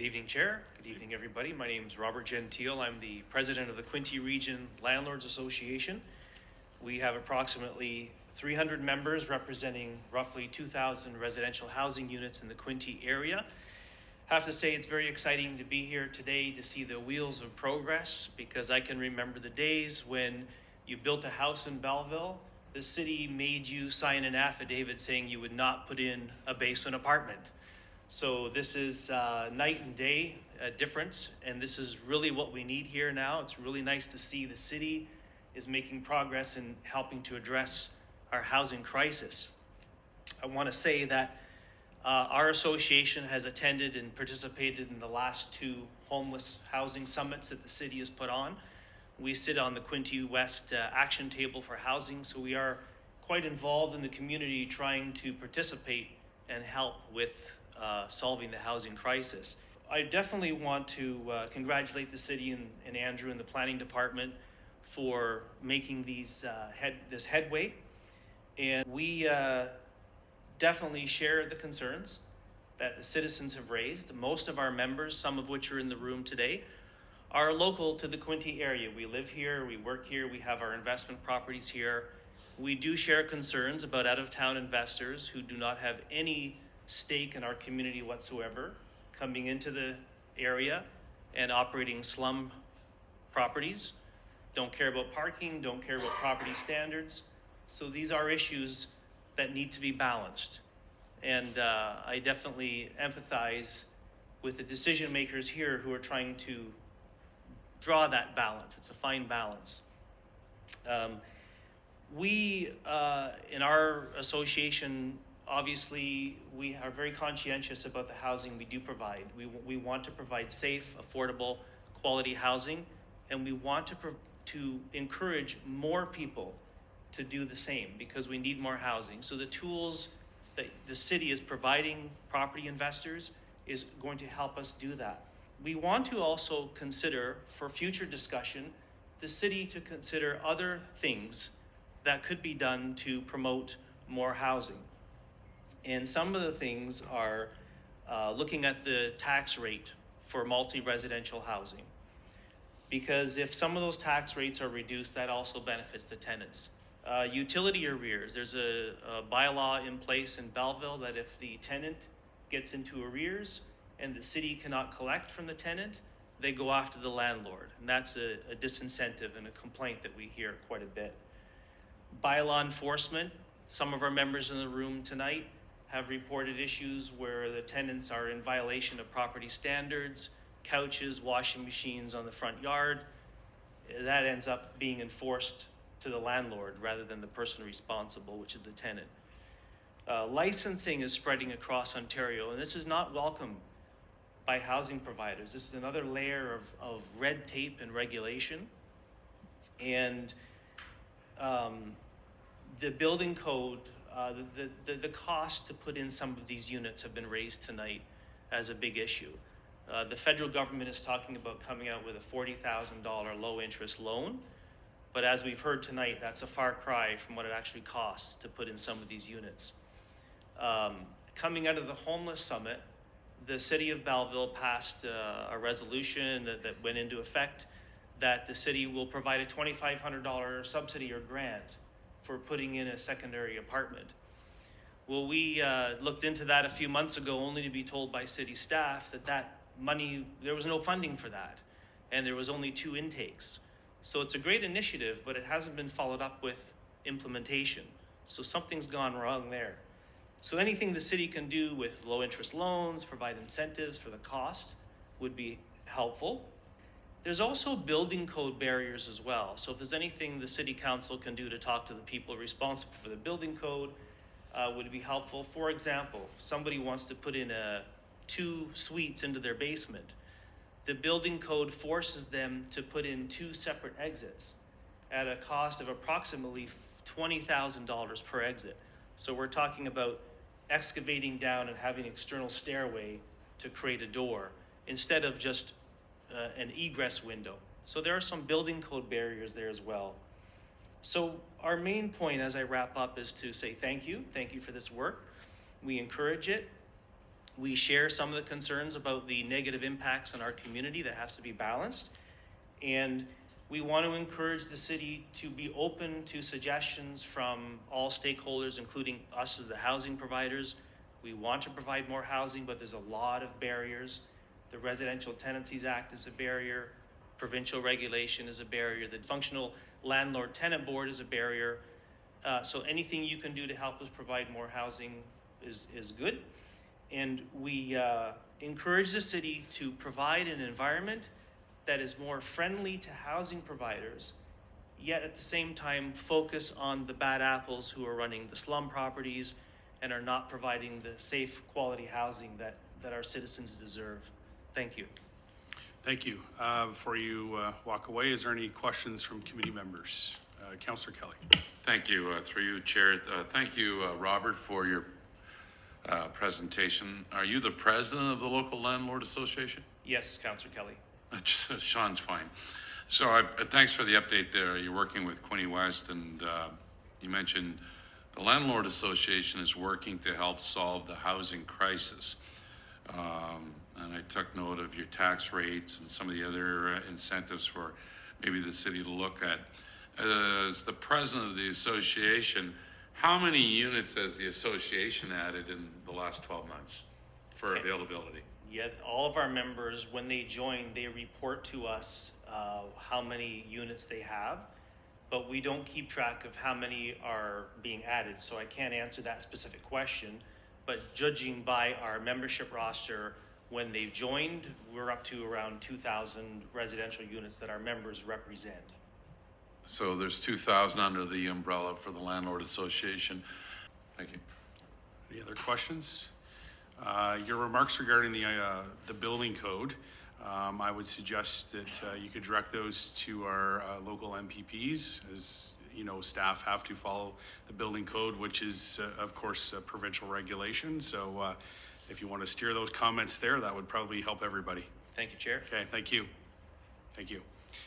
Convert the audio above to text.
Good evening, Chair. Good evening, everybody. My name is Robert Gentile. I'm the president of the Quinte Region Landlords Association. We have approximately 300 members representing roughly 2,000 residential housing units in the Quinte area. I have to say it's very exciting to be here today to see the wheels of progress, because I can remember the days when you built a house in Belleville, the city made you sign an affidavit saying you would not put in a basement apartment. So this is night and day difference, and this is really what we need here now. It's really nice to see the city is making progress in helping to address our housing crisis. I want to say that our association has attended and participated in the last two homeless housing summits that the city has put on. We sit on the Quinte West Action Table for Housing, so we are quite involved in the community trying to participate and help with solving the housing crisis. I definitely want to congratulate the city and Andrew and the planning department for making this headway. And we definitely share the concerns that the citizens have raised. Most of our members, some of which are in the room today, are local to the Quinte area. We live here, we work here, we have our investment properties here. We do share concerns about out-of-town investors who do not have any stake in our community whatsoever, coming into the area and operating slum properties, don't care about parking, don't care about property standards. So these are issues that need to be balanced. And I definitely empathize with the decision makers here who are trying to draw that balance. It's a fine balance. We, in our association, obviously, we are very conscientious about the housing we do provide. We want to provide safe, affordable, quality housing, and we want to encourage more people to do the same, because we need more housing. So the tools that the city is providing property investors is going to help us do that. We want to also consider, for future discussion, the city to consider other things that could be done to promote more housing. And some of the things are looking at the tax rate for multi-residential housing. Because if some of those tax rates are reduced, that also benefits the tenants. Utility arrears, there's a bylaw in place in Belleville that if the tenant gets into arrears and the city cannot collect from the tenant, they go after the landlord. And that's a disincentive and a complaint that we hear quite a bit. Bylaw enforcement, some of our members in the room tonight have reported issues where the tenants are in violation of property standards, couches, washing machines on the front yard. That ends up being enforced to the landlord rather than the person responsible, which is the tenant. Licensing is spreading across Ontario, and this is not welcome by housing providers. This is another layer of red tape and regulation. And the building code, the cost to put in some of these units have been raised tonight as a big issue. The federal government is talking about coming out with a $40,000 low interest loan. But as we've heard tonight, that's a far cry from what it actually costs to put in some of these units. Coming out of the homeless summit, the city of Belleville passed a resolution that went into effect that the city will provide a $2,500 subsidy or grant for putting in a secondary apartment. Well, we looked into that a few months ago, only to be told by city staff that money, there was no funding for that, and there was only 2 intakes. So it's a great initiative, but it hasn't been followed up with implementation. So something's gone wrong there. So anything the city can do with low interest loans, provide incentives for the cost, would be helpful. There's also building code barriers as well. So if there's anything the city council can do to talk to the people responsible for the building code, would be helpful. For example, somebody wants to put in 2 suites into their basement. The building code forces them to put in 2 separate exits at a cost of approximately $20,000 per exit. So we're talking about excavating down and having an external stairway to create a door instead of just an egress window. So there are some building code barriers there as well. So our main point as I wrap up is to say thank you for this work. We encourage it. We share some of the concerns about the negative impacts on our community that has to be balanced. And we want to encourage the city to be open to suggestions from all stakeholders, including us as the housing providers. We want to provide more housing, but there's a lot of barriers. The Residential Tenancies Act is a barrier. Provincial regulation is a barrier. The functional landlord tenant board is a barrier. So anything you can do to help us provide more housing is good. And we encourage the city to provide an environment that is more friendly to housing providers, yet at the same time focus on the bad apples who are running the slum properties and are not providing the safe, quality housing that our citizens deserve. Thank you. Thank you. Before you walk away, is there any questions from committee members? Councillor Kelly. Thank you, through you, Chair. Thank you, Robert, for your presentation. Are you the president of the local landlord association? Yes, Councillor Kelly. Sean's fine. So thanks for the update there. You're working with Quinte West, and you mentioned the landlord association is working to help solve the housing crisis. And I took note of your tax rates and some of the other incentives for maybe the city to look at. As the president of the association, how many units has the association added in the last 12 months for availability? Yet all of our members, when they join, they report to us how many units they have, but we don't keep track of how many are being added. So I can't answer that specific question, but judging by our membership roster, when they've joined, we're up to around 2,000 residential units that our members represent. So there's 2,000 under the umbrella for the landlord association. Thank you. Any other questions? Your remarks regarding the building code, I would suggest that you could direct those to our local MPPs, as you know, staff have to follow the building code, which is of course provincial regulation. So if you want to steer those comments there, that would probably help everybody. Thank you, Chair. Okay, thank you. Thank you.